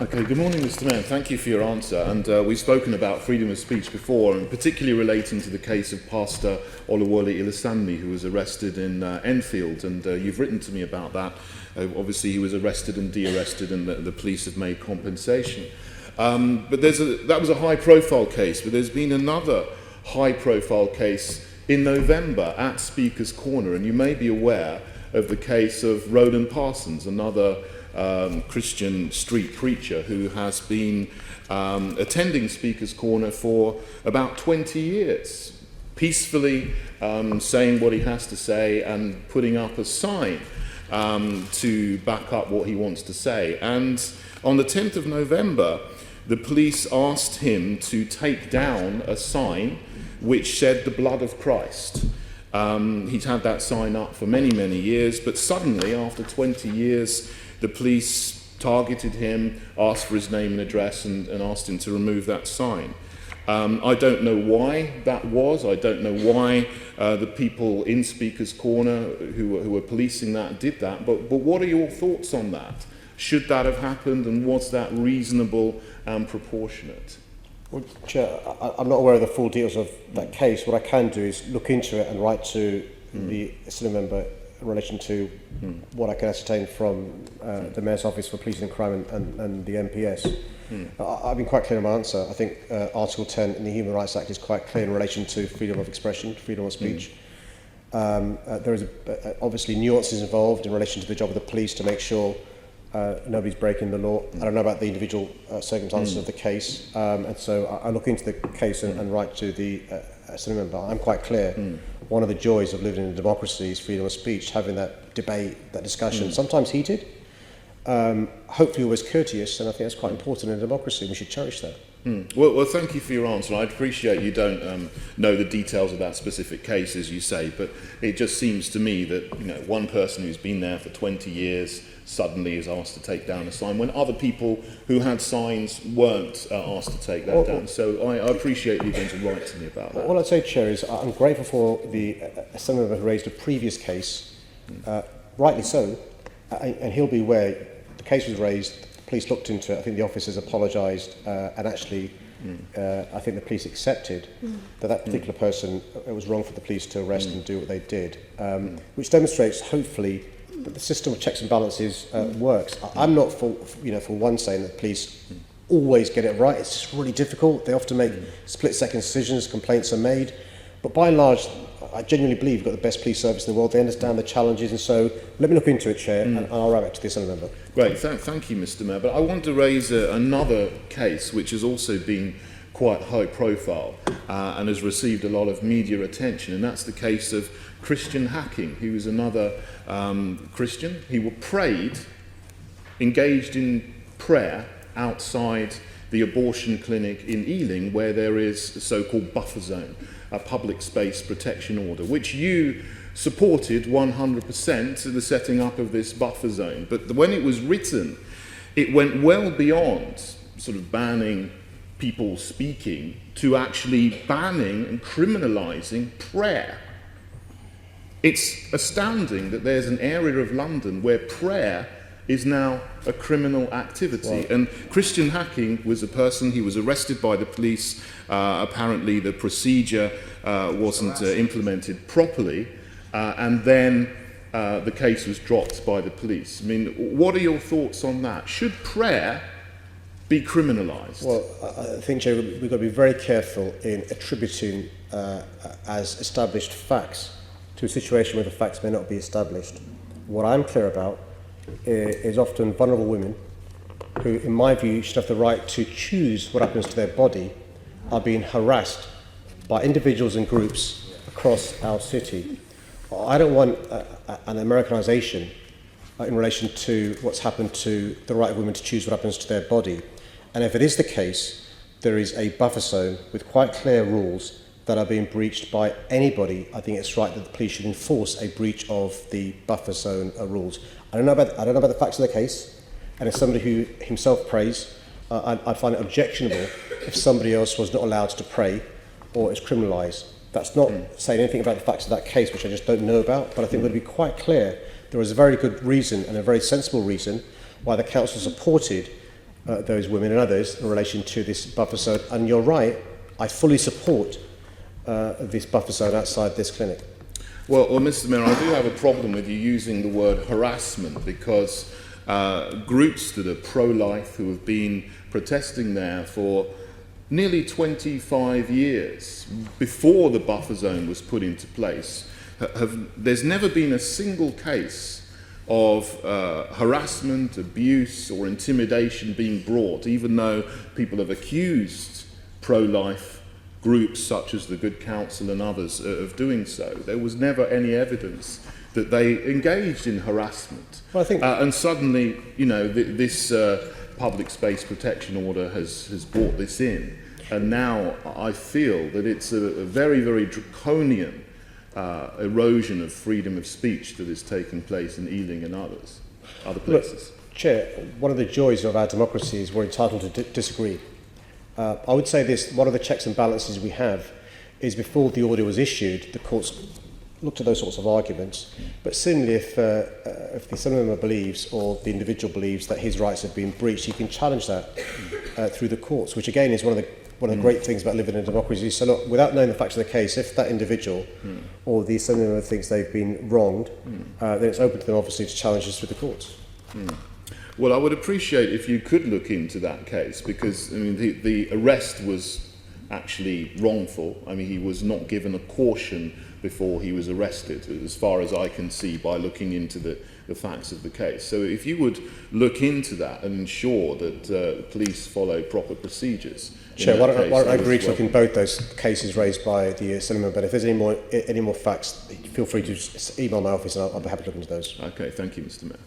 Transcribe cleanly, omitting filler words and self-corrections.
Okay, good morning, Mr. Mayor. Thank you for your answer. And we've spoken about freedom of speech before, and particularly relating to the case of Pastor Oluwole Ilesanmi, who was arrested in Enfield. And you've written to me about that. Obviously, he was arrested and de-arrested, and the police have made compensation. But that was a high-profile case. But there's been another high-profile case in November at Speaker's Corner, and you may be aware of the case of Roland Parsons, another Christian street preacher who has been attending Speaker's Corner for about 20 years, peacefully saying what he has to say and putting up a sign to back up what he wants to say. And on the 10th of November, the police asked him to take down a sign which said the blood of Christ. He'd had that sign up for many, many years, but suddenly, after 20 years, the police targeted him, asked for his name and address, and asked him to remove that sign. I don't know why that was. I don't know why the people in Speaker's Corner who were policing that did that. But what are your thoughts on that? Should that have happened, and was that reasonable and proportionate? Well, Chair, I'm not aware of the full details of that case. What I can do is look into it and write to the Assembly member in relation to what I can ascertain from the Mayor's Office for Policing and Crime and the MPS. I've been quite clear in my answer. I think Article 10 in the Human Rights Act is quite clear in relation to freedom of expression, freedom of speech. There is obviously nuances involved in relation to the job of the police to make sure nobody's breaking the law. I don't know about the individual circumstances of the case, and so I look into the case and write to the Assembly member. I'm quite clear. One of the joys of living in a democracy is freedom of speech, having that debate, that discussion, sometimes heated, hopefully always courteous, and I think that's quite important in a democracy, and we should cherish that. Well, thank you for your answer. I appreciate you don't know the details of that specific case, as you say, but it just seems to me that one person who's been there for 20 years suddenly is asked to take down a sign when other people who had signs weren't asked to take that down. So I appreciate you going to write to me about that. All I'd say, Chair, is I'm grateful for the Assembly member who raised a previous case, rightly so, and he'll be aware the case was raised. Police looked into it. I think the officers apologised, and actually, I think the police accepted that particular person, it was wrong for the police to arrest and do what they did, which demonstrates, hopefully, that the system of checks and balances works. I'm not for one saying that police always get it right. It's just really difficult. They often make split-second decisions. Complaints are made, but by and large, I genuinely believe we've got the best police service in the world. They understand the challenges, and so let me look into it, Chair, and I'll write back to the Assembly member. Great, thank you, Mr. Mayor. But I want to raise another case which has also been quite high profile and has received a lot of media attention, and that's the case of Christian Hacking, who was another Christian. He prayed, engaged in prayer outside the abortion clinic in Ealing, where there is the so-called buffer zone, a public space protection order, which you supported 100% to the setting up of this buffer zone. But when it was written, it went well beyond sort of banning people speaking to actually banning and criminalising prayer. It's astounding that there's an area of London where prayer is now a criminal activity. And Christian Hacking was a person, he was arrested by the police. Apparently the procedure wasn't implemented properly, and then the case was dropped by the police. I mean, what are your thoughts on that? Should prayer be criminalised? Well, I think, Jay, we've got to be very careful in attributing as established facts to a situation where the facts may not be established. What I'm clear about is often vulnerable women who, in my view, should have the right to choose what happens to their body, are being harassed by individuals and groups across our city. I don't want an Americanisation in relation to what's happened to the right of women to choose what happens to their body. And if it is the case, there is a buffer zone with quite clear rules that are being breached by anybody. I think it's right that the police should enforce a breach of the buffer zone rules. I don't know about the facts of the case, and as somebody who himself prays, I'd find it objectionable if somebody else was not allowed to pray or is criminalised. That's not saying anything about the facts of that case, which I just don't know about, but I think we've got to be quite clear. There was a very good reason and a very sensible reason why the council supported those women and others in relation to this buffer zone. And you're right, I fully support this buffer zone outside this clinic. Well, Mr. Mayor, I do have a problem with you using the word harassment, because groups that are pro-life, who have been protesting there for nearly 25 years before the buffer zone was put into place, there's never been a single case of harassment, abuse or intimidation being brought, even though people have accused pro-life groups such as the Good Counsel and others of doing so. There was never any evidence that they engaged in harassment. Well, I think and suddenly, you know, this public space protection order has brought this in. And now I feel that it's a very, very draconian erosion of freedom of speech that is taking place in Ealing and other places. Look, Chair, one of the joys of our democracy is we're entitled to disagree. I would say this: one of the checks and balances we have is, before the order was issued, the courts looked at those sorts of arguments. But similarly, if the Assembly member believes, or the individual believes, that his rights have been breached, he can challenge that through the courts, which again is one of the great things about living in a democracy. So look, without knowing the facts of the case, if that individual or the Assembly member thinks they've been wronged, then it's open to them obviously to challenge this through the courts. Well, I would appreciate if you could look into that case, because I mean, the arrest was actually wrongful. I mean, he was not given a caution before he was arrested, as far as I can see by looking into the facts of the case. So if you would look into that and ensure that police follow proper procedures. Chair, why don't I agree to look in both those cases raised by the Assembly member? But if there's any more facts, feel free to just email my office and I'll be happy to look into those. Okay, thank you, Mr. Mayor.